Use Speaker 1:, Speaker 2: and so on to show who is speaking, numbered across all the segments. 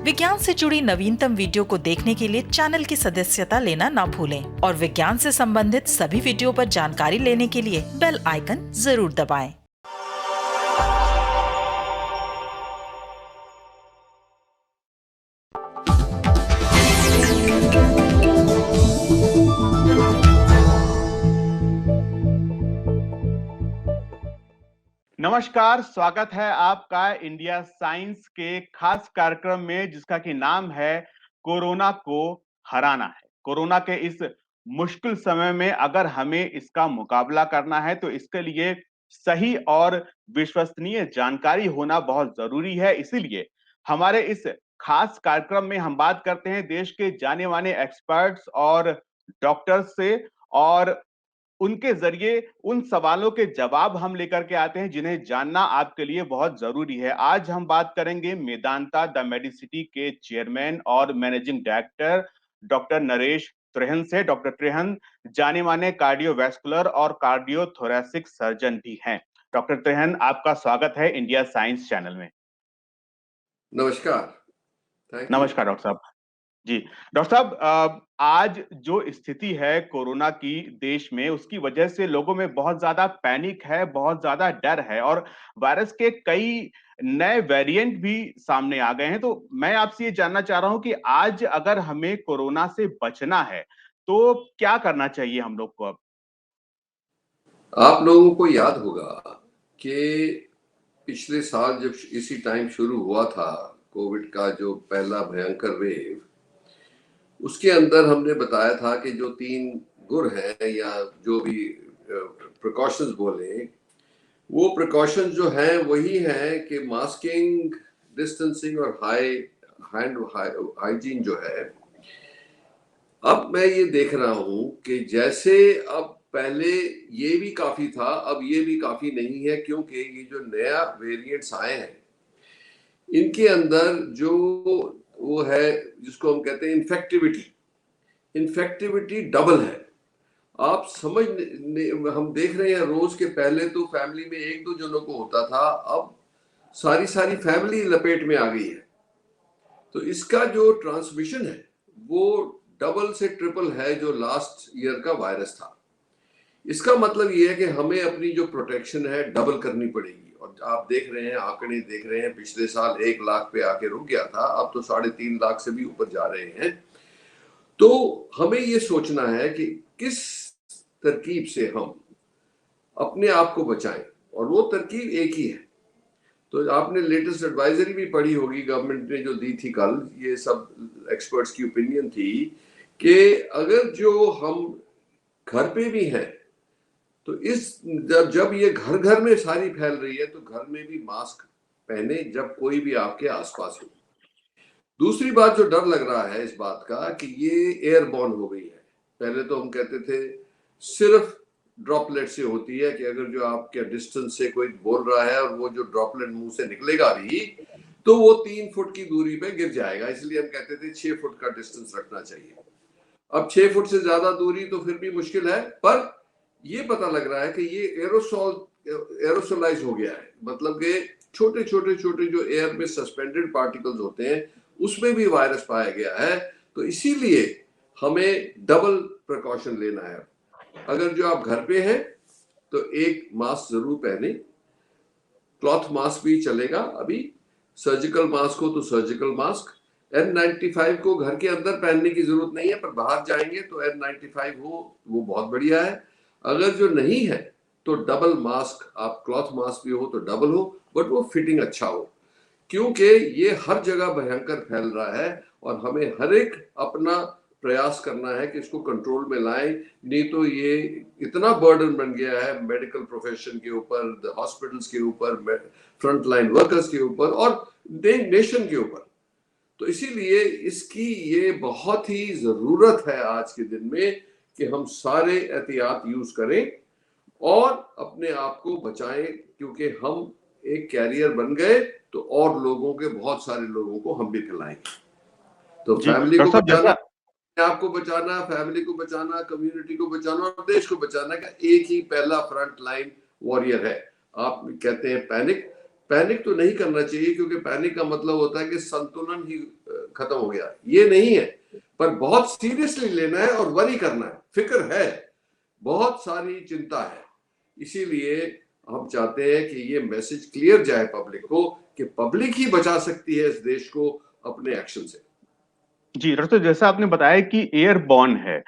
Speaker 1: विज्ञान से जुड़ी नवीनतम वीडियो को देखने के लिए चैनल की सदस्यता लेना ना भूलें और विज्ञान से संबंधित सभी वीडियो पर जानकारी लेने के लिए बेल आइकन जरूर दबाएं।
Speaker 2: नमस्कार, स्वागत है आपका इंडिया साइंस के खास कार्यक्रम में जिसका कि नाम है कोरोना को हराना है। कोरोना के इस मुश्किल समय में अगर हमें इसका मुकाबला करना है तो इसके लिए सही और विश्वसनीय जानकारी होना बहुत जरूरी है। इसीलिए हमारे इस खास कार्यक्रम में हम बात करते हैं देश के जाने माने एक्सपर्ट्स और डॉक्टर्स से और उनके जरिए उन सवालों के जवाब हम लेकर के आते हैं जिन्हें जानना आपके लिए बहुत जरूरी है। आज हम बात करेंगे मेदांता द मेडिसिटी के चेयरमैन और managing director doctor Naresh Trehan से। डॉक्टर त्रेहन जाने माने कार्डियोवैस्कुलर और कार्डियोथोरैसिक सर्जन भी हैं। डॉक्टर त्रेहन, आपका स्वागत है इंडिया साइंस चैनल में।
Speaker 3: नमस्कार।
Speaker 2: नमस्कार डॉक्टर साहब। जी डॉक्टर साहब, आज जो स्थिति है कोरोना की देश में, उसकी वजह से लोगों में बहुत ज्यादा पैनिक है, बहुत ज्यादा डर है और वायरस के कई नए वेरिएंट भी सामने आ गए हैं। तो मैं आपसे ये जानना चाह रहा हूं कि आज अगर हमें कोरोना से बचना है तो क्या करना चाहिए हम लोग को अब?
Speaker 3: आप लोगों को याद होगा कि पिछले साल जब इसी टाइम शुरू हुआ था कोविड का जो पहला भयंकर वेव, उसके अंदर हमने बताया था कि जो 3 गुर हैं या जो भी प्रिकॉशंस बोले, वो प्रिकॉशंस जो हैं वही हैं कि मास्किंग, डिस्टेंसिंग और हैंड हाइजीन जो है। अब मैं ये देख रहा हूं कि जैसे अब पहले ये भी काफी था, अब ये भी काफी नहीं है, क्योंकि ये जो नया वेरिएंट्स आए हैं इनके अंदर जो वो है जिसको हम कहते हैं इन्फेक्टिविटी डबल है। आप हम देख रहे हैं रोज के पहले तो फैमिली में 1-2 जनों को होता था, अब सारी फैमिली लपेट में आ गई है। तो इसका जो ट्रांसमिशन है वो डबल से ट्रिपल है जो लास्ट ईयर का वायरस था। इसका मतलब ये है कि हमें अपनी जो प्रोटेक्शन है डबल करनी पड़ेगी। और आप देख रहे हैं, आंकड़े देख रहे हैं, पिछले साल 1 लाख पे आके रुक गया था, अब तो 3.5 लाख से भी ऊपर जा रहे हैं। तो हमें ये सोचना है कि किस तरकीब से हम अपने आप को बचाएं, और वो तरकीब एक ही है। तो आपने लेटेस्ट एडवाइजरी भी पढ़ी होगी, गवर्नमेंट ने जो दी थी कल, ये सब एक्सपर्ट्स की ओपिनियन थी कि अगर जो हम घर पे भी हैं तो जब ये घर घर में सारी फैल रही है तो घर में भी मास्क पहने जब कोई भी आपके आसपास हो। दूसरी बात जो डर लग रहा है इस बात का कि ये एयरबॉर्न हो गई है। पहले तो हम कहते थे सिर्फ ड्रॉपलेट से होती है, कि अगर जो आपके डिस्टेंस से कोई बोल रहा है और वो जो ड्रॉपलेट मुंह से निकलेगा भी तो वो 3 फुट की दूरी पे गिर जाएगा, इसलिए हम कहते थे 6 फुट का डिस्टेंस रखना चाहिए। अब 6 फुट से ज्यादा दूरी तो फिर भी मुश्किल है, पर ये पता लग रहा है कि ये एरोसोलाइज हो गया है। मतलब कि छोटे जो एयर में सस्पेंडेड पार्टिकल्स होते हैं उसमें भी वायरस पाया गया है। तो इसीलिए हमें डबल प्रिकॉशन लेना है। अगर जो आप घर पे हैं तो एक मास्क जरूर पहने, क्लॉथ मास्क भी चलेगा, अभी सर्जिकल मास्क हो तो सर्जिकल मास्क। N95 को घर के अंदर पहनने की जरूरत नहीं है, पर बाहर जाएंगे तो N95 हो वो बहुत बढ़िया है। अगर जो नहीं है तो डबल मास्क, आप क्लॉथ मास्क भी हो तो डबल हो, बट वो फिटिंग अच्छा हो, क्योंकि ये हर जगह भयंकर फैल रहा है और हमें हर एक अपना प्रयास करना है कि इसको कंट्रोल में लाएं। नहीं तो ये इतना बर्डन बन गया है मेडिकल प्रोफेशन के ऊपर, हॉस्पिटल्स के ऊपर, फ्रंट लाइन वर्कर्स के ऊपर और नेशन के ऊपर। तो इसीलिए इसकी ये बहुत ही जरूरत है आज के दिन में कि हम सारे एहतियात यूज करें और अपने आप को बचाएं, क्योंकि हम एक कैरियर बन गए तो और लोगों के, बहुत सारे लोगों को हम भी फैलाएंगे। तो फैमिली को बचाना, आपको बचाना, फैमिली को बचाना, कम्युनिटी को बचाना और देश को बचाना का एक ही पहला फ्रंट लाइन वॉरियर है। आप कहते हैं पैनिक तो नहीं करना चाहिए, क्योंकि पैनिक का मतलब होता है कि संतुलन ही खत्म हो गया, ये नहीं है, पर बहुत सीरियसली लेना है और वरी करना है, फिक्र है, बहुत सारी चिंता है। इसीलिए हम चाहते हैं कि ये मैसेज क्लियर जाए पब्लिक को कि पब्लिक ही बचा सकती है इस देश को अपने एक्शन से।
Speaker 2: जी डॉक्टर साहब, जैसा आपने बताया कि एयरबॉर्न है,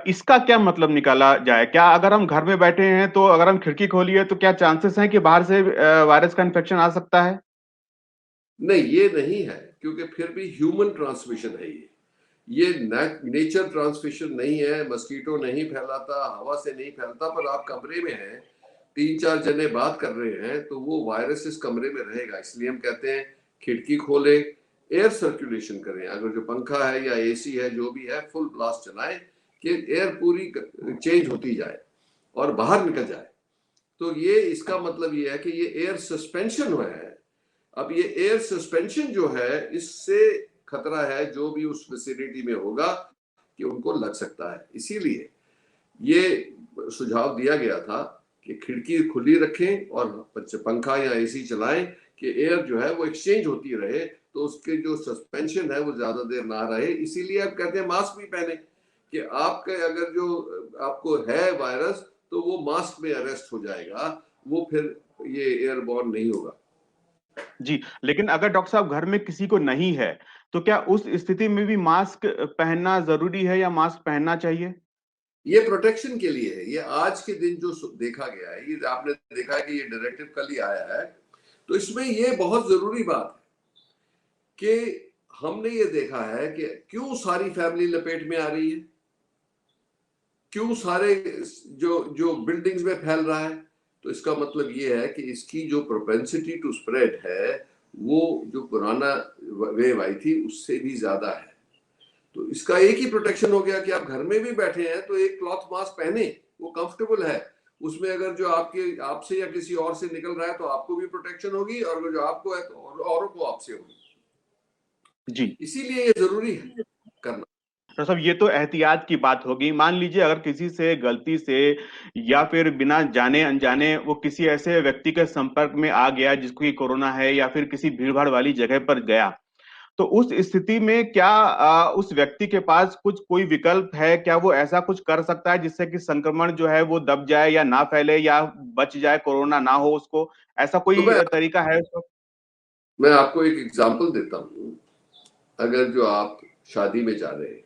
Speaker 2: इसका क्या मतलब निकाला जाए? क्या अगर हम घर में बैठे हैं तो अगर हम खिड़की खोली तो क्या चांसेस हैं कि बाहर से वायरस का इन्फेक्शन आ सकता है?
Speaker 3: नहीं, ये नहीं है, क्योंकि फिर भी ह्यूमन ट्रांसमिशन है ये नेचर ट्रांसमिशन नहीं है। मस्कीटो नहीं फैलाता, हवा से नहीं फैलता, पर आप कमरे में हैं, 3-4 जने बात कर रहे हैं तो वो वायरस इस कमरे में रहेगा। इसलिए हम कहते हैं खिड़की खोलें, एयर सर्कुलेशन करें, अगर जो पंखा है या एसी है जो भी है फुल ब्लास्ट चलाएं कि एयर पूरी चेंज होती जाए और बाहर निकल जाए। तो ये इसका मतलब ये है कि ये एयर सस्पेंशन हुआ है। अब ये एयर सस्पेंशन जो है, इससे खतरा है जो भी उस फैसिलिटी में होगा कि उनको लग सकता है। इसीलिए ये सुझाव दिया गया था कि खिड़की खुली रखें और पंखा या एसी चलाएं कि एयर जो है वो एक्सचेंज होती रहे, तो उसके जो सस्पेंशन है वो ज्यादा देर ना रहे। इसीलिए आप कहते हैं मास्क भी पहने कि आपके अगर जो आपको है वायरस तो वो मास्क में अरेस्ट हो जाएगा, वो फिर ये एयरबॉर्न नहीं होगा।
Speaker 2: जी, लेकिन अगर डॉक्टर साहब घर में किसी को नहीं है, तो क्या उस स्थिति में भी मास्क पहनना ज़रूरी है या मास्क पहनना चाहिए?
Speaker 3: ये प्रोटेक्शन के लिए है। ये आज के दिन जो देखा गया है, ये आपने देखा है कि ये डायरेक्टिव कल ही आया है, तो इसमें ये बहुत जरूरी बात है कि हमने ये देखा है कि क्यों सारी फैमिली लपेट में आ रही है, क्यों सारे जो जो बिल्डिंग्स में फैल रहा है। तो इसका मतलब ये है कि इसकी जो प्रोपेंसिटी टू स्प्रेड है वो जो पुराना वेव आई थी उससे भी ज्यादा है। तो इसका एक ही प्रोटेक्शन हो गया कि आप घर में भी बैठे हैं तो एक क्लॉथ मास्क पहने, वो कंफर्टेबल है। उसमें अगर जो आपसे या किसी और से निकल रहा है तो आपको भी प्रोटेक्शन होगी, और अगर जो आपको है तो औरों को आपसे होगी।
Speaker 2: जी।
Speaker 3: इसीलिए ये जरूरी है करना।
Speaker 2: डॉक्टर साहब, ये तो एहतियात की बात होगी। मान लीजिए अगर किसी से गलती से या फिर बिना जाने अनजाने वो किसी ऐसे व्यक्ति के संपर्क में आ गया जिसको कि कोरोना है, या फिर किसी भीड़-भाड़ वाली जगह पर गया, तो उस स्थिति में क्या उस व्यक्ति के पास कोई विकल्प है? क्या वो ऐसा कुछ कर सकता है जिससे कि संक्रमण जो है वो दब जाए या ना फैले या बच जाए, कोरोना ना हो उसको? ऐसा
Speaker 3: तो
Speaker 2: कोई तरीका है उसका?
Speaker 3: मैं आपको एक एग्जांपल देता हूँ। अगर जो आप शादी में जा रहे हैं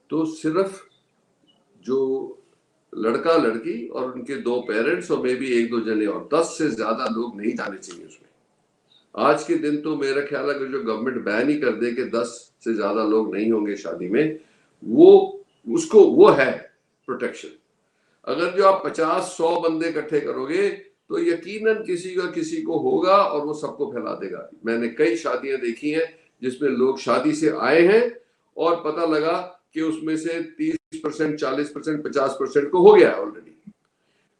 Speaker 3: तो सिर्फ जो लड़का लड़की और उनके 2 पेरेंट्स और मे भी 1-2 जने और 10 से ज्यादा लोग नहीं जाने चाहिए उसमें। आज के दिन तो मेरा ख्याल है कि जो गवर्नमेंट बैन ही कर दे कि 10 से ज्यादा लोग नहीं होंगे शादी में, वो है प्रोटेक्शन। अगर जो आप 50-100 बंदे इकट्ठे करोगे तो यकीनन किसी को होगा और वो सबको फैला देगा। मैंने कई शादियां देखी हैं जिसमें लोग शादी से आए हैं और पता लगा कि उसमें से 30%, 40%, 50% को हो गया ऑलरेडी।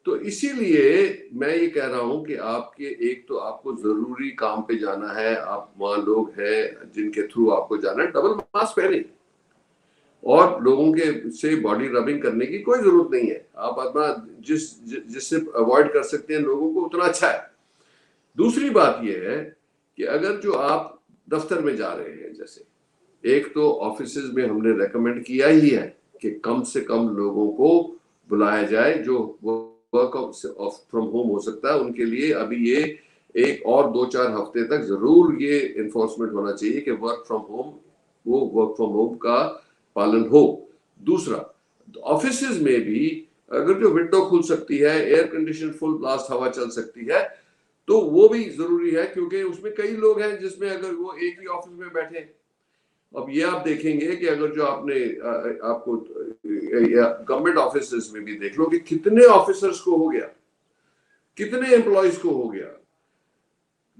Speaker 3: तो इसीलिए मैं ये कह रहा हूं कि एक तो आपको जरूरी काम पे जाना है, आप वहां लोग हैं जिनके थ्रू आपको जाना है, डबल मास्क पहने और लोगों के से बॉडी रबिंग करने की कोई जरूरत नहीं है। आप अपना जिससे अवॉइड कर सकते हैं लोगों को उतना अच्छा है। दूसरी बात यह है कि अगर जो आप दफ्तर में जा रहे हैं, जैसे एक तो ऑफिसेज में हमने रेकमेंड किया ही है कि कम से कम लोगों को बुलाया जाए जो वर्क फ्रॉम होम हो सकता है उनके लिए। अभी ये एक और 2-4 हफ्ते तक जरूर ये इन्फोर्समेंट होना चाहिए कि वर्क फ्रॉम होम का पालन हो। दूसरा, ऑफिसेज में भी अगर जो विंडो खुल सकती है, एयर कंडीशन फुल ब्लास्ट हवा चल सकती है, तो वो भी जरूरी है, क्योंकि उसमें कई लोग हैं जिसमें अगर वो एक ही ऑफिस में बैठे। अब ये आप देखेंगे कि अगर जो आपको गवर्नमेंट ऑफिस में भी देख लो कि कितने ऑफिसर्स को हो गया, कितने एम्प्लॉयज को हो गया।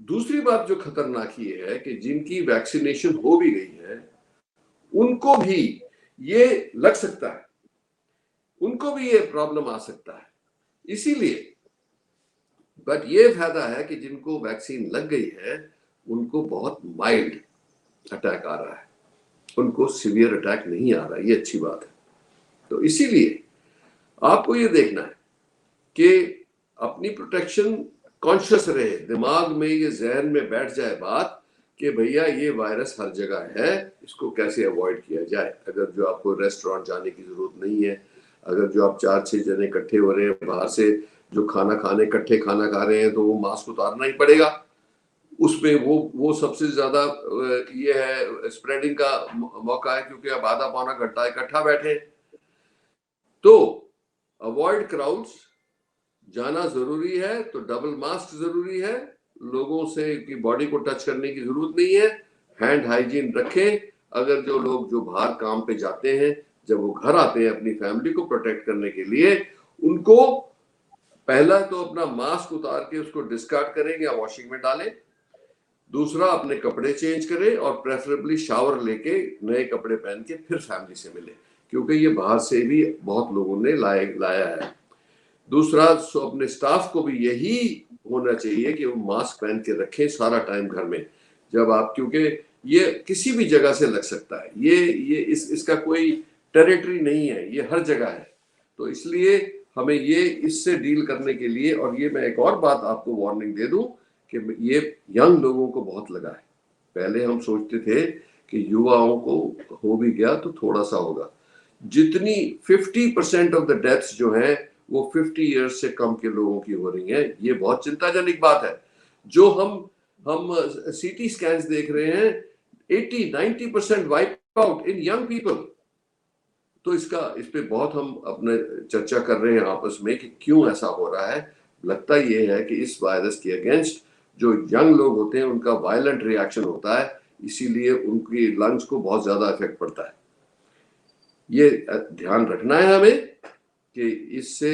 Speaker 3: दूसरी बात जो खतरनाक ये है कि जिनकी वैक्सीनेशन हो भी गई है उनको भी ये लग सकता है, उनको भी ये प्रॉब्लम आ सकता है। इसीलिए बट ये फायदा है कि जिनको वैक्सीन लग गई है उनको बहुत माइल्ड अटैक आ रहा है, उनको सीवियर अटैक नहीं आ रहा। ये अच्छी बात है। तो इसीलिए आपको ये देखना है कि अपनी प्रोटेक्शन कॉन्शियस रहे, दिमाग में ये जहन में बैठ जाए बात कि भैया ये वायरस हर जगह है, इसको कैसे अवॉइड किया जाए। अगर जो आपको रेस्टोरेंट जाने की जरूरत नहीं है, अगर जो आप 4-6 जने इकट्ठे हो रहे हैं बाहर से जो इकट्ठे खाना खा रहे हैं, तो वो मास्क उतारना ही पड़ेगा। उसमें वो सबसे ज्यादा ये है स्प्रेडिंग का मौका है, क्योंकि आप आधा पौना घंटा इकट्ठा बैठे। तो अवॉइड क्राउड्स, जाना जरूरी है तो डबल मास्क जरूरी है, लोगों से की बॉडी को टच करने की जरूरत नहीं है, हैंड हाइजीन रखें। अगर जो लोग जो बाहर काम पे जाते हैं, जब वो घर आते हैं अपनी फैमिली को प्रोटेक्ट करने के लिए, उनको पहला तो अपना मास्क उतार के उसको डिस्कार्ड करें या वॉशिंग में डालें। दूसरा, अपने कपड़े चेंज करें और प्रेफरेबली शावर लेके नए कपड़े पहन के फिर फैमिली से मिले, क्योंकि ये बाहर से भी बहुत लोगों ने लाया है। दूसरा, अपने स्टाफ को भी यही होना चाहिए कि वो मास्क पहन के रखें सारा टाइम घर में। जब आप, क्योंकि ये किसी भी जगह से लग सकता है, इसका कोई टेरिटरी नहीं है, ये हर जगह है। तो इसलिए हमें ये इससे डील करने के लिए, और ये मैं एक और बात आपको वार्निंग दे दूं कि ये यंग लोगों को बहुत लगा है। पहले हम सोचते थे कि युवाओं को हो भी गया तो थोड़ा सा होगा। जितनी 50% ऑफ द डेथ्स जो है वो 50 इयर्स से कम के लोगों की हो रही है। ये बहुत चिंताजनक बात है। जो हम सीटी स्कैन्स देख रहे हैं, 80-90% wipe out in young people. तो इस पे बहुत हम अपने चर्चा कर रहे हैं आपस में कि क्यों ऐसा हो रहा है। लगता ये है कि इस वायरस के अगेंस्ट जो यंग लोग होते हैं उनका वायलेंट रिएक्शन होता है, इसीलिए उनकी लंग्स को बहुत ज्यादा इफेक्ट पड़ता है। ये ध्यान रखना है हमें कि इससे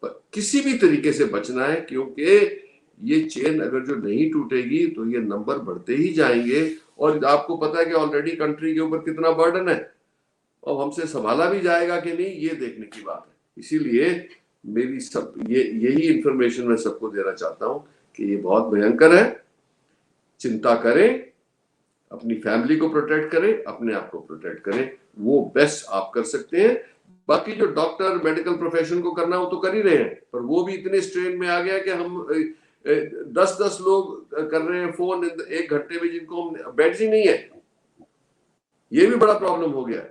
Speaker 3: किसी भी तरीके से बचना है, क्योंकि ये चेन अगर जो नहीं टूटेगी तो ये नंबर बढ़ते ही जाएंगे। और आपको पता है कि ऑलरेडी कंट्री के ऊपर कितना बर्डन है, और हमसे संभाला भी जाएगा कि नहीं, ये देखने की बात है। इसीलिए मेरी यही इंफॉर्मेशन मैं सबको देना चाहता हूं कि ये बहुत भयंकर है। चिंता करें, अपनी फैमिली को प्रोटेक्ट करें, अपने आप को प्रोटेक्ट करें, वो बेस्ट आप कर सकते हैं। बाकी जो डॉक्टर मेडिकल प्रोफेशन को करना वो तो कर ही रहे हैं, पर वो भी इतने स्ट्रेन में आ गया कि हम 10-10 लोग कर रहे हैं फोन 1 घंटे में, जिनको हम बेड्स ही नहीं है। ये भी बड़ा प्रॉब्लम हो गया है।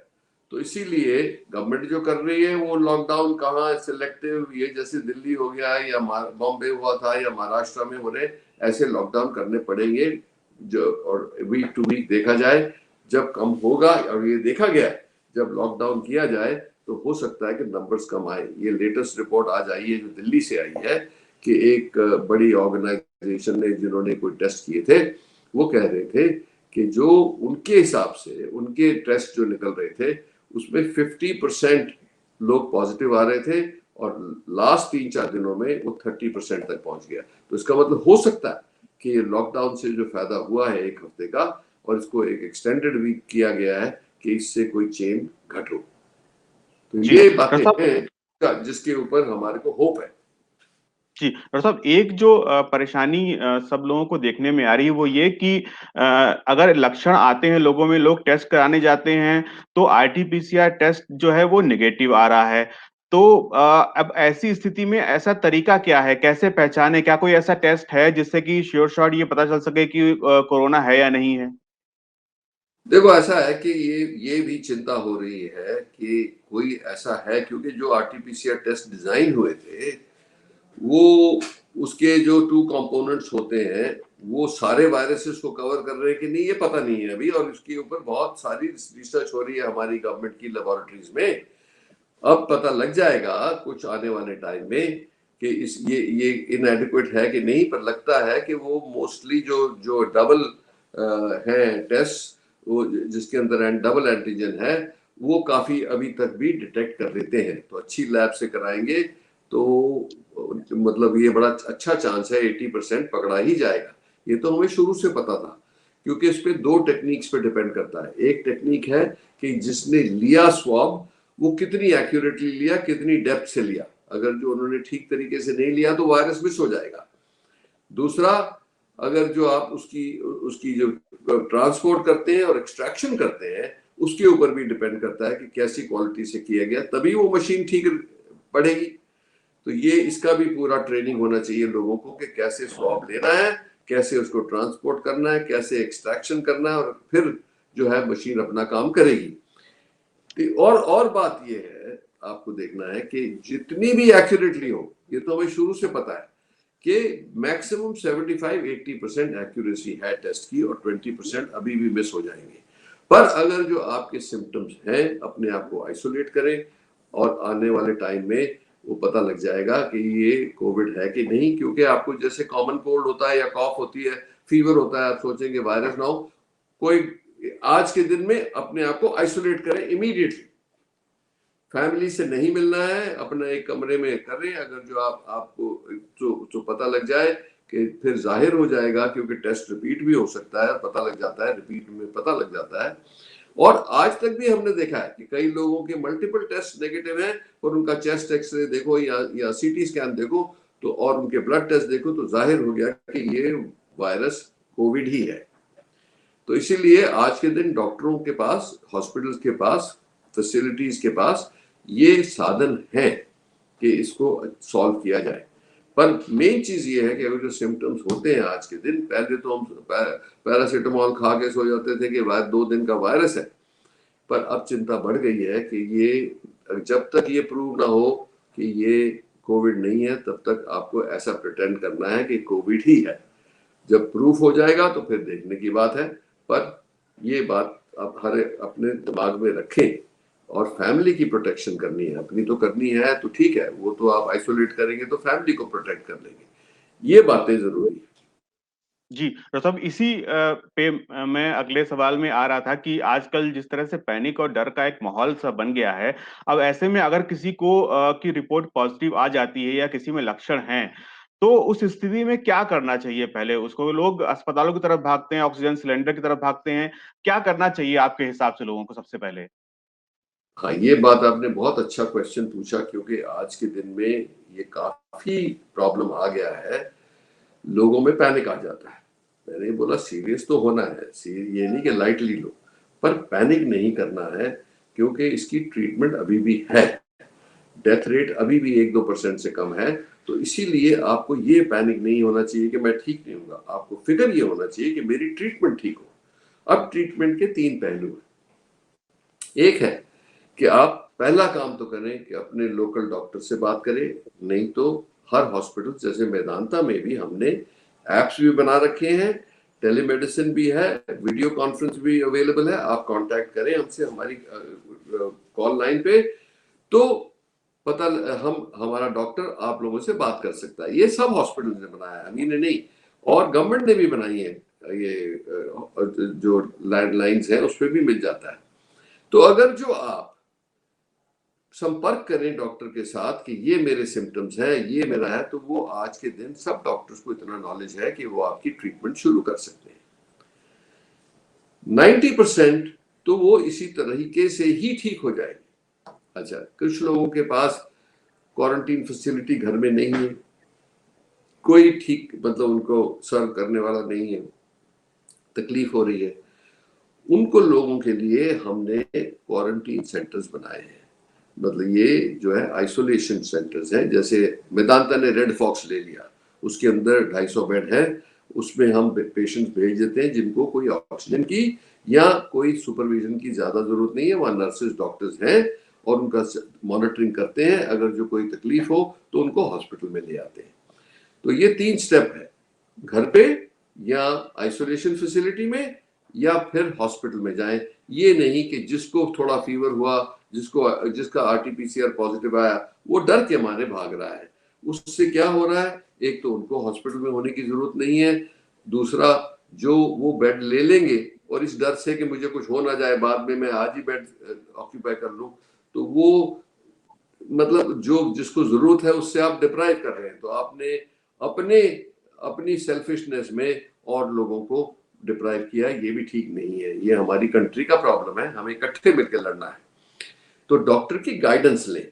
Speaker 3: तो इसीलिए गवर्नमेंट जो कर रही है वो लॉकडाउन कहाँ सिलेक्टिव, ये जैसे दिल्ली हो गया या बॉम्बे हुआ था या महाराष्ट्र में हो रहे, ऐसे लॉकडाउन करने पड़ेंगे। जो और वीक टू वीक देखा जाए, जब कम होगा, और ये देखा गया है जब लॉकडाउन किया जाए तो हो सकता है कि नंबर्स कम आए। ये लेटेस्ट रिपोर्ट आज आई है जो दिल्ली से आई है कि एक बड़ी ऑर्गेनाइजेशन ने, जिन्होंने कोई टेस्ट किए थे, वो कह रहे थे कि जो उनके हिसाब से उनके टेस्ट जो निकल रहे थे उसमें 50% लोग पॉजिटिव आ रहे थे, और लास्ट 3-4 दिनों में वो 30% तक पहुंच गया। तो इसका मतलब हो सकता है कि लॉकडाउन से जो फायदा हुआ है 1 हफ्ते का, और इसको एक एक्सटेंडेड वीक किया गया है कि इससे कोई चेन घट हो। तो ये बातें हैं जिसके ऊपर हमारे को होप है।
Speaker 2: जी डॉक्टर साहब, एक जो परेशानी सब लोगों को देखने में आ रही है वो ये कि अगर लक्षण आते हैं लोगों में, लोग टेस्ट कराने जाते हैं तो आरटीपीसीआर टेस्ट जो है वो नेगेटिव आ रहा है। तो अब ऐसी स्थिति में ऐसा तरीका क्या है, कैसे पहचाने? क्या कोई ऐसा टेस्ट है जिससे कि श्योर शॉट ये पता चल सके कि कोरोना है या नहीं है?
Speaker 3: देखो, ऐसा है कि ये भी चिंता हो रही है कि कोई ऐसा है, क्योंकि जो आरटीपीसीआर टेस्ट डिजाइन हुए थे वो उसके जो 2 कंपोनेंट्स होते हैं वो सारे वायरसेस को कवर कर रहे हैं कि नहीं, ये पता नहीं है अभी। और इसके ऊपर बहुत सारी रिसर्च हो रही है हमारी गवर्नमेंट की लेबोरेटरीज में। अब पता लग जाएगा कुछ आने वाले टाइम में कि ये इनएडिक्वेट है कि नहीं। पर लगता है कि वो मोस्टली जो डबल है टेस्ट, वो जिसके अंदर डबल एंटीजन है, वो काफी अभी तक भी डिटेक्ट कर देते हैं। तो अच्छी लैब से कराएंगे तो मतलब ये बड़ा अच्छा चांस है 80% पकड़ा ही जाएगा। ये तो हमें शुरू से पता था, क्योंकि इस पे 2 टेक्निक्स पे डिपेंड करता है। एक टेक्निक है कि जिसने लिया स्वाब वो कितनी एक्यूरेटली लिया, कितनी डेप्थ से लिया। अगर जो उन्होंने ठीक तरीके से नहीं लिया तो वायरस मिस हो जाएगा। दूसरा, अगर जो आप उसकी जो ट्रांसपोर्ट करते हैं और एक्सट्रैक्शन करते हैं, उसके ऊपर भी डिपेंड करता है कि कैसी क्वालिटी से किया गया, तभी वो मशीन ठीक पड़ेगी। तो ये इसका भी पूरा ट्रेनिंग होना चाहिए लोगों को कि कैसे स्वाब लेना है, कैसे उसको ट्रांसपोर्ट करना है, कैसे एक्सट्रैक्शन करना है, और फिर जो है मशीन अपना काम करेगी। और बात ये है, आपको देखना है कि जितनी भी एक्यूरेटली हो, ये तो हमें शुरू से पता है कि मैक्सिमम 75-80% एक्यूरेसी है टेस्ट की, और 20% अभी भी मिस हो जाएंगे। पर अगर जो आपके सिम्टम्स हैं, अपने आप को आइसोलेट करें, और आने वाले टाइम में वो पता लग जाएगा कि ये कोविड है कि नहीं। क्योंकि आपको जैसे कॉमन कोल्ड होता है या कॉफ होती है, फीवर होता है, आप सोचेंगे वायरस ना हो, कोई आज के दिन में अपने आप को आइसोलेट करें इमीडिएटली। फैमिली से नहीं मिलना है, अपना एक कमरे में करें। अगर जो आपको जो पता लग जाए कि फिर जाहिर हो जाएगा, क्योंकि टेस्ट रिपीट भी हो सकता है, पता लग जाता है, रिपीट में पता लग जाता है। और आज तक भी हमने देखा है कि कई लोगों के मल्टीपल टेस्ट नेगेटिव हैं, और उनका चेस्ट एक्सरे देखो या सीटी स्कैन देखो तो, और उनके ब्लड टेस्ट देखो तो जाहिर हो गया कि ये वायरस कोविड ही है। तो इसीलिए आज के दिन डॉक्टरों के पास, हॉस्पिटल्स के पास, फैसिलिटीज के पास ये साधन है कि इसको सॉल्व किया जाए। पर मेन चीज ये है कि अगर जो सिम्टम्स होते हैं आज के दिन, पहले तो हम पैरासीटामोल खा के सो जाते थे कि 2 दिन का वायरस है, पर अब चिंता बढ़ गई है कि ये जब तक ये प्रूव ना हो कि ये कोविड नहीं है, तब तक आपको ऐसा प्रिटेंड करना है कि कोविड ही है। जब प्रूफ हो जाएगा तो फिर देखने की बात है। पर ये बात आप हर अपने दिमाग में रखें, और फैमिली की प्रोटेक्शन करनी है, अपनी तो करनी है तो ठीक है, वो तो आप आइसोलेट करेंगे तो फैमिली को प्रोटेक्ट कर लेंगे। ये बातें जरूरी है।
Speaker 2: जी, डॉक्टर साहब इसी पे मैं अगले सवाल में आ रहा था कि आजकल जिस तरह से पैनिक और डर का एक माहौल सा बन गया है, अब ऐसे में अगर किसी को की रिपोर्ट पॉजिटिव आ जाती है या किसी में लक्षण हैं, तो उस स्थिति में क्या करना चाहिए पहले उसको? लोग अस्पतालों की तरफ भागते हैं, ऑक्सीजन सिलेंडर की तरफ भागते हैं, क्या करना चाहिए आपके हिसाब से लोगों को सबसे पहले?
Speaker 3: हाँ, ये बात आपने बहुत अच्छा क्वेश्चन पूछा, क्योंकि आज के दिन में ये काफी प्रॉब्लम आ गया है, लोगों में पैनिक आ जाता है। मैंने बोला सीरियस तो होना है, ये नहीं कि लाइटली लो, पर पैनिक नहीं करना है, क्योंकि इसकी ट्रीटमेंट अभी भी है, डेथ रेट अभी भी 1-2% से कम है। तो इसीलिए आपको ये पैनिक नहीं होना चाहिए कि मैं ठीक नहीं हूँ, आपको फिक्र ये होना चाहिए कि मेरी ट्रीटमेंट ठीक हो। अब ट्रीटमेंट के 3 पहलू हैं। एक है कि आप पहला काम तो करें कि अपने लोकल डॉक्टर से बात करें, नहीं तो हर हॉस्पिटल जैसे मेदांता में भी हमने एप्स भी बना रखे हैं, टेलीमेडिसिन भी है, वीडियो कॉन्फ्रेंस भी अवेलेबल है। आप कांटेक्ट करें हमसे, हमारी कॉल लाइन पे, तो पता हमारा डॉक्टर आप लोगों से बात कर सकता है। ये सब हॉस्पिटल ने बनाया है, अभी ने नहीं, और गवर्नमेंट ने भी बनाई है। ये जो लैंडलाइंस है उस पर भी मिल जाता है। तो अगर जो आप संपर्क करें डॉक्टर के साथ कि ये मेरे सिम्टम्स हैं, ये मेरा है, तो वो आज के दिन सब डॉक्टर्स को इतना नॉलेज है कि वो आपकी ट्रीटमेंट शुरू कर सकते हैं। 90% तो वो इसी तरीके से ही ठीक हो जाएंगे। अच्छा, कुछ लोगों के पास क्वारंटीन फैसिलिटी घर में नहीं है, कोई ठीक मतलब उनको सर्व करने वाला नहीं है, तकलीफ हो रही है, उनको लोगों के लिए हमने क्वारंटीन सेंटर्स बनाए हैं। मतलब ये जो है आइसोलेशन सेंटर्स हैं, जैसे मेदांता ने रेड फॉक्स ले लिया, उसके अंदर 250 बेड है, उसमें हम पेशेंट्स भेज देते हैं जिनको कोई ऑक्सीजन की या कोई सुपरविजन की ज्यादा जरूरत नहीं है। वहाँ नर्सेज डॉक्टर्स हैं और उनका मॉनिटरिंग करते हैं, अगर जो कोई तकलीफ हो तो उनको हॉस्पिटल में ले आते हैं। तो ये 3 स्टेप है, घर पे या आइसोलेशन फैसिलिटी में या फिर हॉस्पिटल में जाएं। ये नहीं कि जिसको थोड़ा फीवर हुआ, जिसका आरटीपीसीआर पॉजिटिव आया, वो डर के मारे भाग रहा है। उससे क्या हो रहा है, एक तो उनको हॉस्पिटल में होने की जरूरत नहीं है, दूसरा जो वो बेड ले लेंगे और इस डर से कि मुझे कुछ हो ना जाए, बाद में मैं आज ही बेड ऑक्यूपाई कर लूं, तो वो मतलब जो जिसको जरूरत है उससे आप डिप्राइव कर रहे हैं। तो आपने अपनी सेल्फिशनेस में और लोगों को डिप्राइव किया, ये भी ठीक नहीं है। ये हमारी कंट्री का प्रॉब्लम है, हमें इकट्ठे मिलकर लड़ना है। तो डॉक्टर की गाइडेंस लें।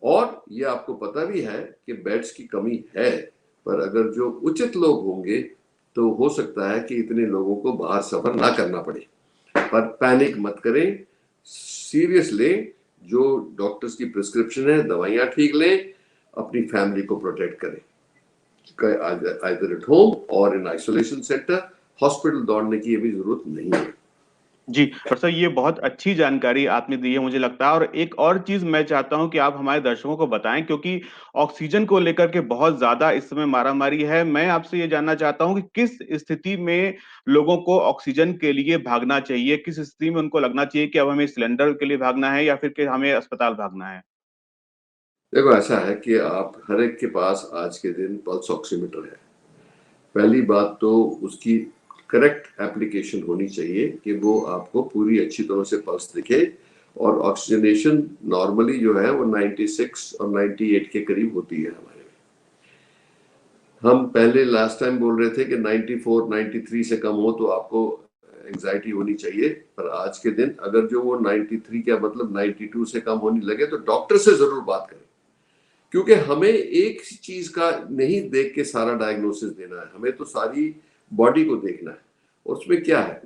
Speaker 3: और ये आपको पता भी है कि बेड्स की कमी है, पर अगर जो उचित लोग होंगे तो हो सकता है कि इतने लोगों को बाहर सफर ना करना पड़े। पर पैनिक मत करें, सीरियस लें, जो डॉक्टर्स की प्रिस्क्रिप्शन है, दवाइयां ठीक लें, अपनी फैमिली को प्रोटेक्ट करें। आइदर एट होम और इन आइसोलेशन सेंटर। हॉस्पिटल दौड़ने की अभी जरूरत नहीं है।
Speaker 2: जी, डॉक्टर साहब ये बहुत अच्छी जानकारी आपने दी है मुझे लगता है। और एक और चीज़ मैं चाहता हूँ कि आप हमारे दर्शकों को बताएँ, क्योंकि ऑक्सीजन को लेकर के बहुत ज़्यादा इस समय मारामारी है। मैं आपसे ये जानना चाहता हूँ कि किस स्थिति में लोगों को ऑक्सीजन के लिए भागना चाहिए? किस स्थिति में उनको लगना चाहिए कि अब हमें सिलेंडर के लिए भागना है या फिर कि हमें अस्पताल भागना है?
Speaker 3: देखो, ऐसा है कि आप हर एक के पास आज के दिन पल्स ऑक्सीमीटर है। पहली बात तो उसकी करेक्ट एप्लीकेशन होनी चाहिए कि वो आपको पूरी अच्छी तरह से पल्स दिखे, और ऑक्सीजनेशन नॉर्मली जो है वो 96 और 98 के करीब होती है हमारे में। हम पहले लास्ट टाइम बोल रहे थे कि 94 93 से कम हो तो आपको एंजाइटी होनी चाहिए, पर आज के दिन अगर जो वो 93 क्या मतलब 92 से कम होने लगे तो डॉक्टर से जरूर बात करें, क्योंकि हमें एक चीज का नहीं देख के सारा डायग्नोसिस देना है, हमें तो सारी बॉडी को देखना है। और उसमें क्या है,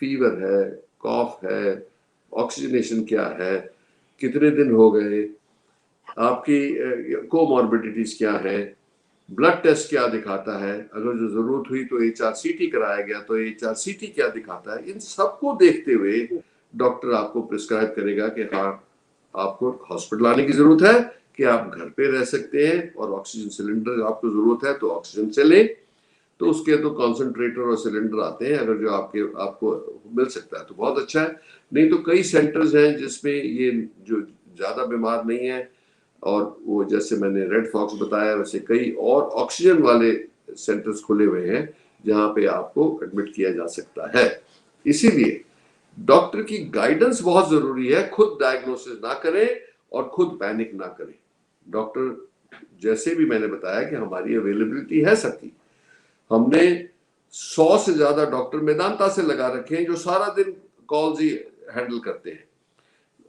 Speaker 3: फीवर है, कॉफ है, ऑक्सीजनेशन क्या है, कितने दिन हो गए, आपकी कोमॉर्बिडिटीज क्या है, ब्लड टेस्ट क्या दिखाता है, अगर जो जरूरत हुई तो HRCT कराया गया तो HRCT क्या दिखाता है। इन सबको देखते हुए डॉक्टर आपको प्रिस्क्राइब करेगा कि हाँ आपको हॉस्पिटल आने की जरूरत है कि आप घर पे रह सकते हैं, और ऑक्सीजन सिलेंडर आपको जरूरत है तो ऑक्सीजन से लें। तो उसके तो कॉन्सेंट्रेटर और सिलेंडर आते हैं, अगर जो आपको मिल सकता है तो बहुत अच्छा है। नहीं तो कई सेंटर्स हैं जिसमें ये जो ज्यादा बीमार नहीं है, और वो जैसे मैंने रेड फॉक्स बताया वैसे कई और ऑक्सीजन वाले सेंटर्स खुले हुए हैं जहां पे आपको एडमिट किया जा सकता है। इसीलिए डॉक्टर की गाइडेंस बहुत जरूरी है। खुद डायग्नोसिस ना करें और खुद पैनिक ना करें। डॉक्टर जैसे भी मैंने बताया कि हमारी अवेलेबिलिटी है सबकी, हमने 100 से ज्यादा डॉक्टर मेदांता से लगा रखे हैं जो सारा दिन कॉल्स ही हैंडल करते हैं,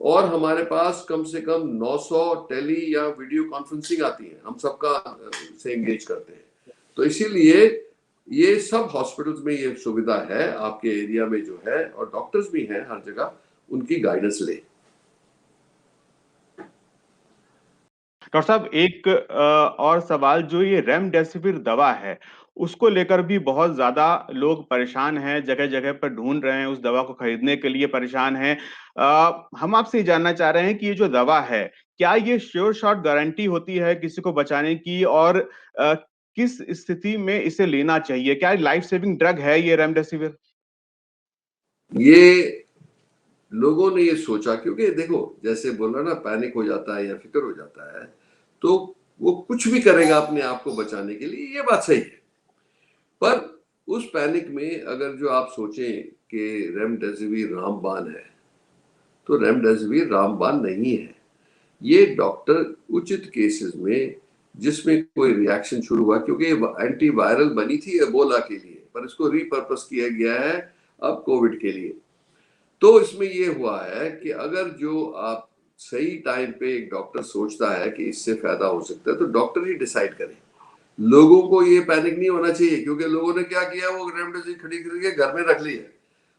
Speaker 3: और हमारे पास कम से कम 900 टेली या वीडियो कॉन्फ्रेंसिंग आती है, हम सबका से एंगेज करते हैं। तो इसीलिए ये सब हॉस्पिटल्स में ये सुविधा है आपके एरिया में जो है, और डॉक्टर्स भी हैं हर जगह, उनकी गाइडेंस ले।
Speaker 2: डॉक्टर साहब एक और सवाल, जो ये रेमडेसिविर दवा है उसको लेकर भी बहुत ज्यादा लोग परेशान हैं, जगह जगह पर ढूंढ रहे हैं, उस दवा को खरीदने के लिए परेशान हैं। हम आपसे ये जानना चाह रहे हैं कि ये जो दवा है, क्या ये श्योर शॉट गारंटी होती है किसी को बचाने की, और किस स्थिति में इसे लेना चाहिए? क्या लाइफ सेविंग ड्रग है ये रेमडेसिविर?
Speaker 3: ये लोगों ने ये सोचा, क्योंकि देखो जैसे बोला ना, पैनिक हो जाता है या फिक्र हो जाता है तो वो कुछ भी करेगा अपने आप को बचाने के लिए, ये बात सही है। पर उस पैनिक में अगर जो आप सोचें कि रेमडेसिविर रामबाण है, तो रेमडेसिविर रामबाण नहीं है। ये डॉक्टर उचित केसेस में जिसमें कोई रिएक्शन शुरू हुआ, क्योंकि ये एंटीवायरल बनी थी एबोला के लिए, पर इसको रिपर्पस किया गया है अब कोविड के लिए। तो इसमें ये हुआ है कि अगर जो आप सही टाइम पे एक डॉक्टर सोचता है कि इससे फायदा हो सकता है तो डॉक्टर ही डिसाइड करे। लोगों को ये पैनिक नहीं होना चाहिए, क्योंकि लोगों ने क्या किया, वो रेमडेसिविर खरीद करके घर में रख ली है,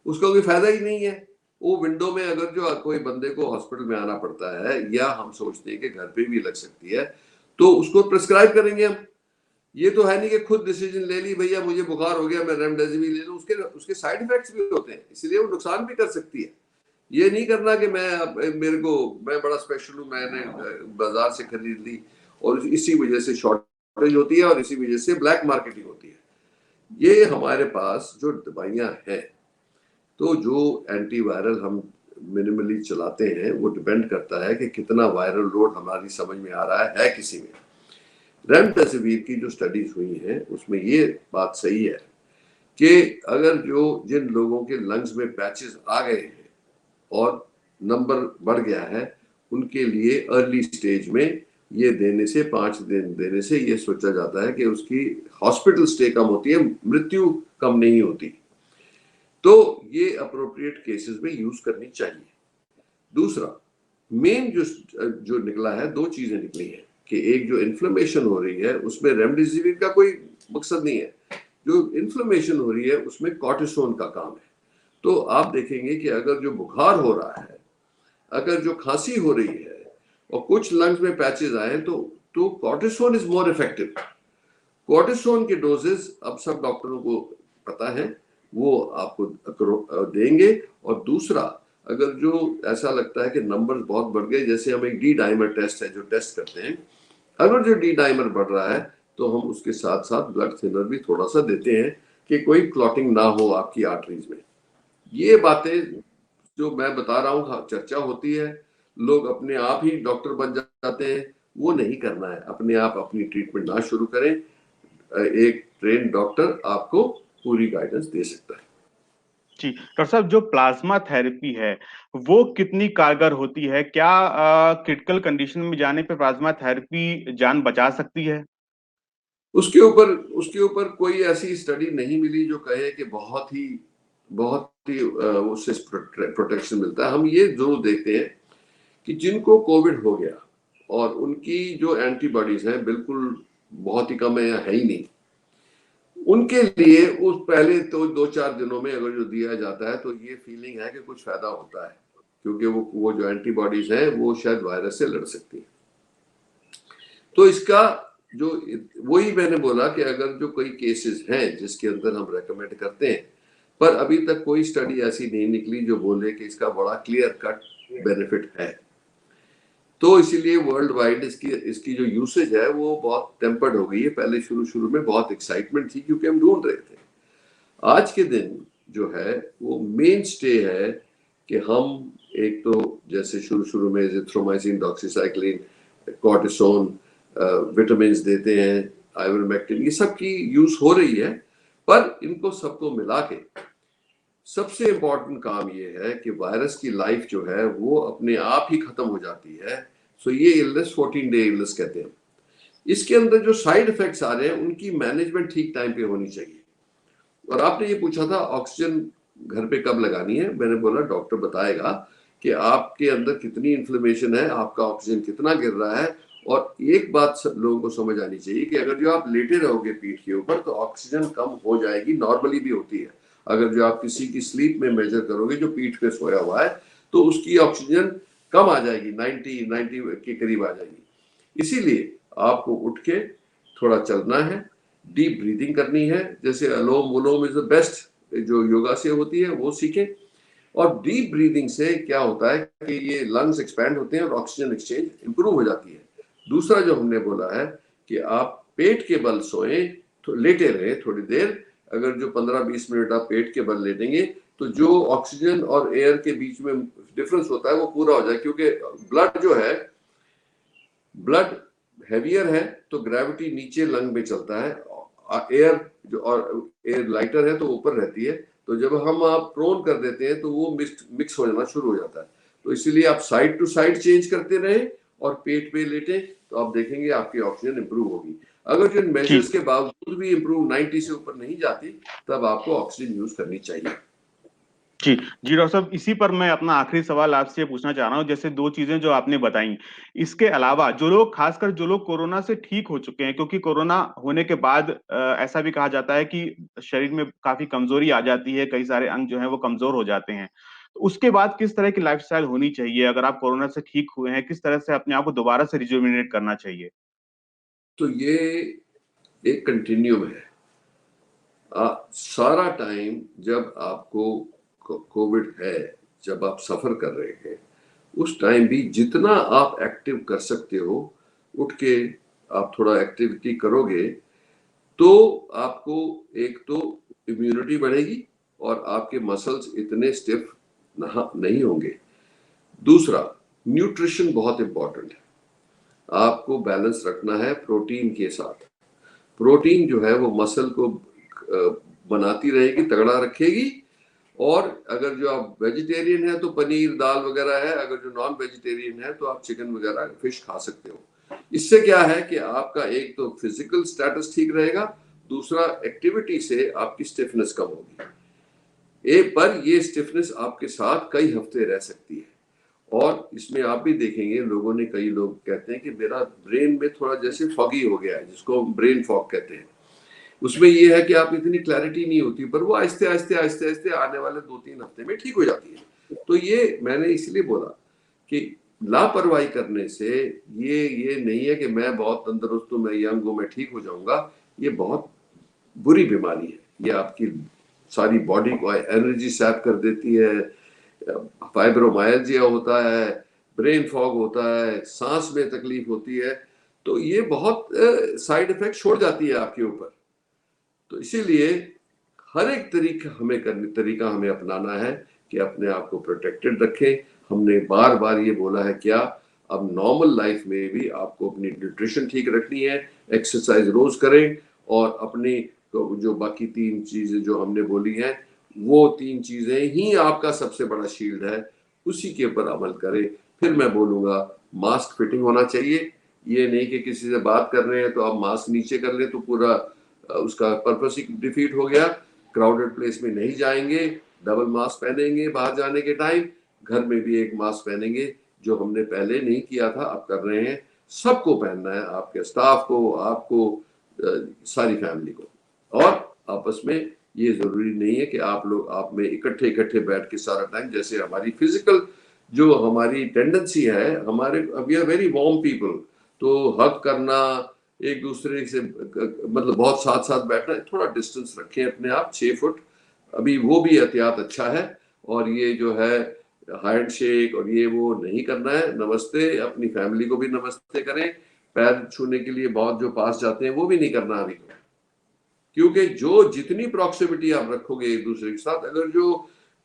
Speaker 3: उसका कोई फायदा ही नहीं है। वो विंडो में अगर जो कोई बंदे को हॉस्पिटल में आना पड़ता है, या हम सोचते हैं कि घर पे भी लग सकती है, तो उसको प्रिस्क्राइब करेंगे हम। ये तो है नहीं कि खुद डिसीजन ले ली भैया मुझे बुखार हो गया मैं रेमडेसिविर ले लूं। उसके साइड इफेक्ट्स भी होते हैं, इसलिए वो नुकसान भी कर सकती है। ये नहीं करना कि मैं बड़ा स्पेशल हूँ, मैंने बाजार से खरीद ली और इसी वजह से शॉर्टेज होती है और इसी वजह से ब्लैक मार्केटिंग होती है। ये हमारे पास जो दवाइयाँ हैं, तो जो एंटीवायरल हम मिनिमली चलाते हैं, वो डिपेंड करता है कि कितना वायरल लोड हमारी समझ में आ रहा है किसी में। रेमडेसिविर की जो स्टडीज हुई हैं उसमें ये बात सही है कि अगर जो जिन लोगों के लंग्स में पैचेस आ गए हैं और नंबर बढ़ गया है, उनके लिए अर्ली स्टेज में ये देने से 5 दिन देने से ये सोचा जाता है कि उसकी हॉस्पिटल स्टे कम होती है, मृत्यु कम नहीं होती। तो ये अप्रोप्रिएट केसेस में यूज करनी चाहिए। दूसरा मेन जो निकला है, दो चीजें निकली हैं कि एक जो इन्फ्लेमेशन हो रही है उसमें रेमडेसिविर का कोई मकसद नहीं है, जो इन्फ्लेमेशन हो रही है उसमें कॉर्टिसोन का काम है। तो आप देखेंगे कि अगर जो बुखार हो रहा है, अगर जो खांसी हो रही है और कुछ लंग्स में पैचेस आए तो cortisone is more effective. Cortisone के डोजेस अब सब डॉक्टरों को पता है, वो आपको देंगे। और दूसरा, अगर जो ऐसा लगता है कि नंबर बहुत बढ़ गए, जैसे हम एक डी डाइमर टेस्ट है जो टेस्ट करते हैं, अगर जो डी डाइमर बढ़ रहा है तो हम उसके साथ साथ ब्लड थिनर भी थोड़ा सा देते हैं कि कोई क्लॉटिंग ना हो आपकी आर्टरीज में। ये बातें जो मैं बता रहा हूँ चर्चा होती है, लोग अपने आप ही डॉक्टर बन जाते हैं, वो नहीं करना है। अपने आप अपनी ट्रीटमेंट ना शुरू करें, एक ट्रेन डॉक्टर आपको पूरी गाइडेंस दे सकता है।
Speaker 2: जी डॉक्टर साहब, जो प्लाज्मा थेरेपी है वो कितनी कारगर होती है? क्या क्रिटिकल कंडीशन में जाने पे प्लाज्मा थेरेपी जान बचा सकती है?
Speaker 3: उसके ऊपर कोई ऐसी स्टडी नहीं मिली जो कहे कि बहुत ही उससे प्रोटेक्शन मिलता है। हम ये जरूर देखते हैं कि जिनको कोविड हो गया और उनकी जो एंटीबॉडीज हैं बिल्कुल बहुत ही कम है या है ही नहीं, उनके लिए उस पहले तो 2-4 दिनों में अगर जो दिया जाता है तो ये फीलिंग है कि कुछ फायदा होता है, क्योंकि वो जो एंटीबॉडीज हैं वो शायद वायरस से लड़ सकती है। तो इसका जो वही मैंने बोला कि अगर जो कोई केसेस हैं जिसके अंदर हम रेकमेंड करते हैं, पर अभी तक कोई स्टडी ऐसी नहीं निकली जो बोले कि इसका बड़ा क्लियर कट बेनिफिट है। तो इसीलिए वर्ल्ड वाइड इसकी जो यूसेज है वो बहुत टेम्पर्ड हो गई है। पहले शुरू में बहुत एक्साइटमेंट थी क्योंकि हम ढूंढ रहे थे। आज के दिन जो है वो मेन स्टे है कि हम एक तो जैसे शुरू में एजिथ्रोमाइसिन, डॉक्सीसाइक्लिन, कॉर्टिसोन, विटामिन देते हैं, आइवरमेक्टिन, ये सब की यूज हो रही है। पर इनको सबको मिला के सबसे इंपॉर्टेंट काम ये है कि वायरस की लाइफ जो है वो अपने आप ही खत्म हो जाती है। सो ये इलनेस 14 डे इलनेस कहते हैं। इसके अंदर जो साइड इफेक्ट्स आ रहे हैं उनकी मैनेजमेंट ठीक टाइम पे होनी चाहिए। और आपने ये पूछा था ऑक्सीजन घर पे कब लगानी है, मैंने बोला डॉक्टर बताएगा कि आपके अंदर कितनी इन्फ्लेमेशन है, आपका ऑक्सीजन कितना गिर रहा है। और एक बात सब लोगों को समझ आनी चाहिए कि अगर जो आप लेटे रहोगे पीठ के ऊपर तो ऑक्सीजन कम हो जाएगी, नॉर्मली भी होती है। अगर जो आप किसी की स्लीप में मेजर करोगे जो पीठ पे सोया हुआ है तो उसकी ऑक्सीजन कम आ जाएगी, 90 के करीब आ जाएगी। इसीलिए आपको उठ के थोड़ा चलना है, डीप ब्रीदिंग करनी है, जैसे अलोम विलोम इज द बेस्ट जो योगा से होती है वो सीखें। और डीप ब्रीदिंग से क्या होता है कि ये लंग्स एक्सपैंड होते हैं और ऑक्सीजन एक्सचेंज इंप्रूव हो जाती है। दूसरा जो हमने बोला है कि आप पेट के बल सोएं, तो लेटे रहे थोड़ी देर। अगर जो 15-20 मिनट आप पेट के बल लेटेंगे तो जो ऑक्सीजन और एयर के बीच में डिफरेंस होता है वो पूरा हो जाए, क्योंकि ब्लड जो है, ब्लड हैवियर है तो ग्रेविटी नीचे लंग में चलता है, एयर जो और एयर लाइटर है तो ऊपर रहती है। तो जब हम आप प्रोन कर देते हैं तो वो मिक्स हो जाना शुरू हो जाता है। तो इसीलिए आप साइड टू साइड चेंज करते रहे और पेट पे लेटे तो आप देखेंगे आपकी ऑक्सीजन इंप्रूव होगी। अगर जो मेजर्स के बावजूद भी इंप्रूव 90 से ऊपर नहीं जाती तब आपको ऑक्सीजन यूज करनी चाहिए।
Speaker 2: जी जी डॉक्टर साहब, इसी पर मैं अपना आखिरी सवाल आपसे पूछना चाह रहा हूँ। जैसे दो चीजें जो आपने बताई, इसके अलावा जो लोग, खासकर जो लोग कोरोना से ठीक हो चुके हैं, क्योंकि कोरोना होने के बाद ऐसा भी कहा जाता है कि शरीर में काफी कमजोरी आ जाती है, कई सारे अंग जो है वो कमजोर हो जाते हैं। तो उसके बाद किस तरह की लाइफस्टाइल होनी चाहिए? अगर आप कोरोना से ठीक हुए हैं, किस तरह से अपने आप को दोबारा से रिजुविनेट करना चाहिए?
Speaker 3: तो ये एक कंटिन्यूम है। सारा टाइम जब आपको कोविड है, जब आप सफर कर रहे हैं, उस टाइम भी जितना आप एक्टिव कर सकते हो, उठ के आप थोड़ा एक्टिविटी करोगे तो आपको एक तो इम्यूनिटी बढ़ेगी और आपके मसल्स इतने स्टिफ नहीं होंगे। दूसरा, न्यूट्रिशन बहुत इंपॉर्टेंट है। आपको बैलेंस रखना है प्रोटीन के साथ। प्रोटीन जो है वो मसल को बनाती रहेगी, तगड़ा रखेगी। और अगर जो आप वेजिटेरियन है तो पनीर, दाल वगैरह है। अगर जो नॉन वेजिटेरियन है तो आप चिकन वगैरह, फिश खा सकते हो। इससे क्या है कि आपका एक तो फिजिकल स्टेटस ठीक रहेगा, दूसरा एक्टिविटी से आपकी स्टिफनेस कम होगी। पर ये स्टिफनेस आपके साथ कई हफ्ते रह सकती है। और इसमें आप भी देखेंगे, लोगों ने, कई लोग कहते हैं कि मेरा ब्रेन में थोड़ा जैसे फॉगी हो गया है, जिसको ब्रेन फॉग कहते हैं। उसमें ये है कि आप इतनी क्लैरिटी नहीं होती, पर वो आहिस्ते आहिस्ते आने वाले 2-3 हफ्ते में ठीक हो जाती है। तो ये मैंने इसलिए बोला कि लापरवाही करने से ये नहीं है कि मैं बहुत तंदुरुस्त हूँ, मैं यंग हूँ, मैं ठीक हो जाऊंगा। ये बहुत बुरी बीमारी है। ये आपकी सारी बॉडी को एनर्जी सैप कर देती है, फाइब्रोमाइल्जिया होता है, ब्रेन फॉग होता है, सांस में तकलीफ होती है। तो ये बहुत साइड इफेक्ट छोड़ जाती है आपके ऊपर। तो इसीलिए हर एक तरीका हमें अपनाना है कि अपने आप को प्रोटेक्टेड रखें। हमने बार बार ये बोला है क्या, अब नॉर्मल लाइफ में भी आपको अपनी न्यूट्रिशन ठीक रखनी है, एक्सरसाइज रोज करें, और अपनी तो जो बाकी 3 चीजें जो हमने बोली हैं, वो 3 चीजें ही आपका सबसे बड़ा शील्ड है, उसी के ऊपर अमल करें। फिर मैं बोलूंगा मास्क फिटिंग होना चाहिए। ये नहीं कि किसी से बात कर रहे हैं तो आप मास्क नीचे कर ले तो पूरा उसका पर्पस ही डिफीट हो गया। क्राउडेड प्लेस में नहीं जाएंगे, डबल मास्क पहनेंगे बाहर जाने के टाइम, घर में भी एक मास्क पहनेंगे, जो हमने पहले नहीं किया था अब कर रहे हैं। सबको पहनना है, आपके स्टाफ को, आपको, सारी फैमिली को। और आपस में ये जरूरी नहीं है कि आप लोग आप में इकट्ठे बैठ के सारा टाइम, जैसे हमारी फिजिकल जो हमारी टेंडेंसी है, हमारे we are very warm people, तो हग करना, एक दूसरे से मतलब बहुत साथ साथ बैठना, थोड़ा डिस्टेंस रखें अपने आप 6 फुट, अभी वो भी एहतियात अच्छा है। और ये जो है हैंड शेक और ये वो नहीं करना है। नमस्ते, अपनी फैमिली को भी नमस्ते करें, पैर छूने के लिए बहुत जो पास जाते हैं वो भी नहीं करना अभी, क्योंकि जो जितनी प्रॉक्सिमिटी आप रखोगे एक दूसरे के साथ, अगर जो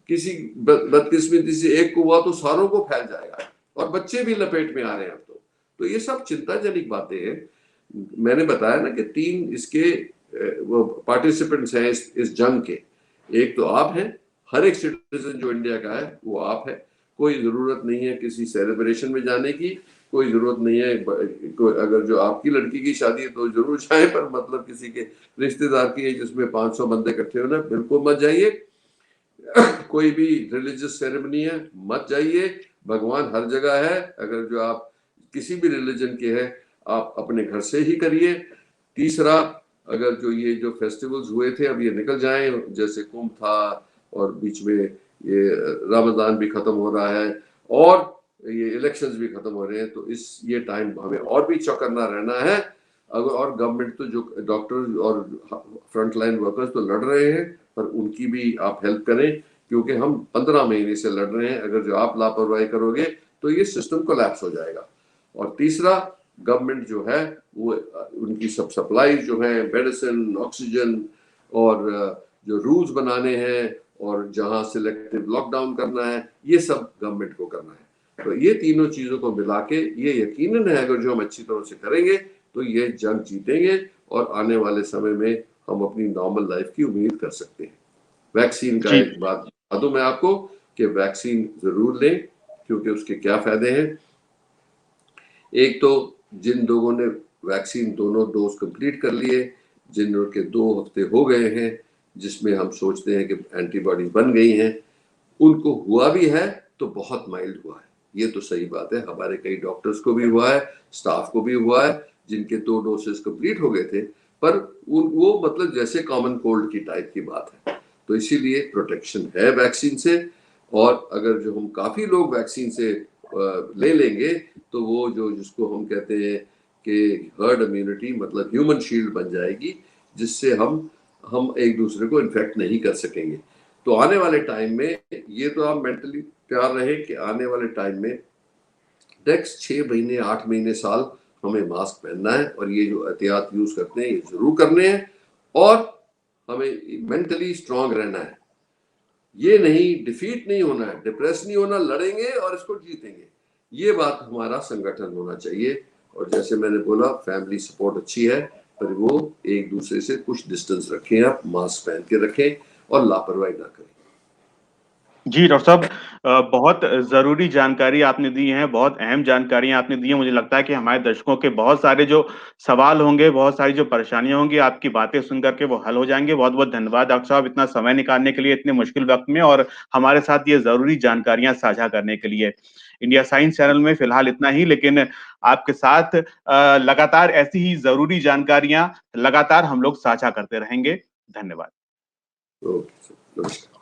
Speaker 3: किसी बदकिस्मती से एक को हुआ तो सारों को फैल जाएगा, और बच्चे भी लपेट में आ रहे हैं अब तो ये सब चिंताजनक बातें हैं। मैंने बताया ना कि 3 इसके वो पार्टिसिपेंट्स हैं इस जंग के। एक तो आप हैं, हर एक सिटीजन जो इंडिया का है वो आप है। कोई जरूरत नहीं है किसी सेलिब्रेशन में जाने की, कोई जरूरत नहीं है, अगर जो आपकी लड़की की शादी है तो जरूर जाए, पर मतलब किसी के रिश्तेदार की है जिसमें 500 बंदे इकट्ठे होना, बिल्कुल मत जाइए। कोई भी रिलीजियस सेरेमनी है मत जाइए, भगवान हर जगह है। अगर जो आप किसी भी रिलीजन के हैं आप अपने घर से ही करिए। तीसरा, अगर जो ये जो फेस्टिवल्स हुए थे अब ये निकल जाएं, जैसे कुंभ था और बीच में ये रमजान भी खत्म हो रहा है और ये इलेक्शंस भी खत्म हो रहे हैं, तो ये टाइम हमें और भी चौकन्ना रहना है। अगर और गवर्नमेंट तो जो डॉक्टर और फ्रंट लाइन वर्कर्स तो लड़ रहे हैं, पर उनकी भी आप हेल्प करें, क्योंकि हम 15 महीने से लड़ रहे हैं। अगर जो आप लापरवाही करोगे तो ये सिस्टम कोलैप्स हो जाएगा। और तीसरा, गवर्नमेंट जो है वो उनकी सब सप्लाई जो है, मेडिसिन, ऑक्सीजन और जो रूल्स बनाने हैं और जहां सिलेक्टिव लॉकडाउन करना है, ये सब गवर्नमेंट को करना है। तो ये तीनों चीजों को मिला के ये यकीनन है, अगर जो हम अच्छी तरह से करेंगे तो ये जंग जीतेंगे और आने वाले समय में हम अपनी नॉर्मल लाइफ की उम्मीद कर सकते हैं। वैक्सीन का एक बात बता दूं मैं आपको कि वैक्सीन जरूर लें, क्योंकि उसके क्या फायदे हैं। एक तो जिन लोगों ने वैक्सीन दोनों डोज कंप्लीट कर लिए, जिन लोगों के 2 हफ्ते हो गए हैं, जिसमें हम सोचते हैं कि एंटीबॉडीज बन गई हैं, उनको हुआ भी है तो बहुत माइल्ड हुआ है। ये तो सही बात है, हमारे कई डॉक्टर्स को भी हुआ है, स्टाफ को भी हुआ है, जिनके 2 डोसेस कंप्लीट हो गए थे, पर वो मतलब जैसे कॉमन कोल्ड की टाइप की बात है। तो इसीलिए प्रोटेक्शन है वैक्सीन से। और अगर जो हम काफी लोग वैक्सीन से ले लेंगे तो वो जो जिसको हम कहते हैं कि हर्ड इम्यूनिटी, मतलब ह्यूमन शील्ड बन जाएगी, जिससे हम एक दूसरे को इन्फेक्ट नहीं कर सकेंगे। तो आने वाले टाइम में ये तो आप मेंटली तैयार रहे कि आने वाले टाइम में नेक्स्ट 6 महीने, 8 महीने, साल हमें मास्क पहनना है, और ये जो एहतियात यूज करते हैं ये जरूर करने हैं, और हमें मेंटली स्ट्रांग रहना है। ये नहीं, डिफीट नहीं होना है, डिप्रेस नहीं होना, लड़ेंगे और इसको जीतेंगे। ये बात हमारा संगठन होना चाहिए। और जैसे मैंने बोला, फैमिली सपोर्ट अच्छी है, पर वो एक दूसरे से कुछ डिस्टेंस रखें, आप मास्क पहन के रखें और लापरवाही ना करें।
Speaker 2: जी डॉक्टर साहब, बहुत जरूरी जानकारी आपने दी है, बहुत अहम जानकारियां आपने दी हैं। मुझे लगता है कि हमारे दर्शकों के बहुत सारे जो सवाल होंगे, बहुत सारी जो परेशानियां होंगी, आपकी बातें सुन करके वो हल हो जाएंगे। बहुत बहुत धन्यवाद डॉक्टर साहब, इतना समय निकालने के लिए इतने मुश्किल वक्त में, और हमारे साथ ये जरूरी जानकारियां साझा करने के लिए। इंडिया साइंस चैनल में फिलहाल इतना ही, लेकिन आपके साथ लगातार ऐसी ही जरूरी जानकारियां लगातार हम लोग साझा करते रहेंगे। धन्यवाद।
Speaker 3: ओके, नमस्कार।